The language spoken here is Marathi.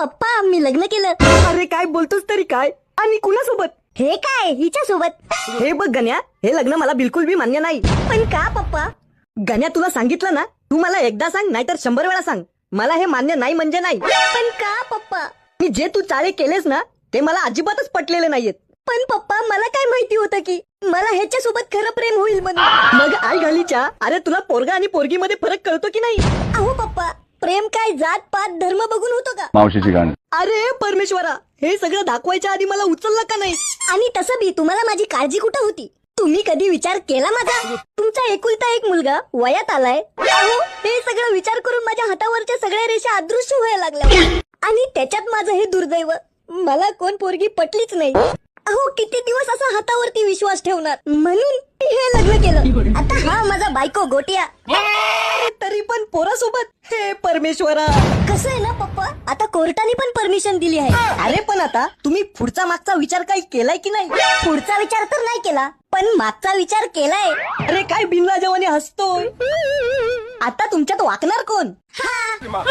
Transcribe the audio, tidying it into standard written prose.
पप्पा मी लग्न केलं. अरे काय बोलतोस तरी काय, आणि कुणासोबत? हे काय हिच्या सोबत? हे बघ गण्या, हे लग्न मला बिलकुल बी मान्य नाही. पण का पप्पा? गण्या तुला सांगितलं ना, तू मला एकदा सांग नाहीतर 100 वेळा सांग, मला हे मान्य नाही म्हणजे नाही. पण का पप्पा? मी जे तू चाळे केलेस ना ते मला अजिबातच पटलेले नाहीयेत. पण पप्पा मला काय माहिती होतं की मला ह्याच्या सोबत खरं प्रेम होईल म्हणून. मग आई घालीच्या, अरे तुला पोरगा आणि पोरगी मध्ये फरक कळतो की नाही? अहो पप्पा, प्रेम काय जात पात धर्म बघून होतो का? मावशीची गाणी. अरे परमेश्वरा, हे सगळं दाखवायच्या आधी मला उचललं का नाही? आणि तसं बी तुम्हाला माझी काळजी कुठं होती? तुम्ही कधी विचार केला माझा? तुमचा एकुलता एक मुलगा वयात आलाय. अहो हे सगळं विचार करून माझ्या हातावरच्या सगळ्या रेषा अदृश्य व्हायला लागल्या. आणि त्याच्यात माझं हे दुर्दैव, मला कोण पोरगी पटलीच नाही. अहो किती दिवस असा हातावरती विश्वास ठेवणार, म्हणून हे लग्न केलं. आता हा माझा बायको गोटिया. अरे तरी पण पोरासोबत, हे परमेश्वरा. कसं आहे ना पप्पा, आता कोर्टाने पण परमिशन दिली आहे. अरे पण आता तुम्ही पुढचा मागचा विचार काही केलाय की नाही? पुढचा विचार तर नाही केला, पण मागचा विचार केलाय. अरे काय बिनलाजवाने हसतोय? आता तुमच्यात वाकणार कोण? हा.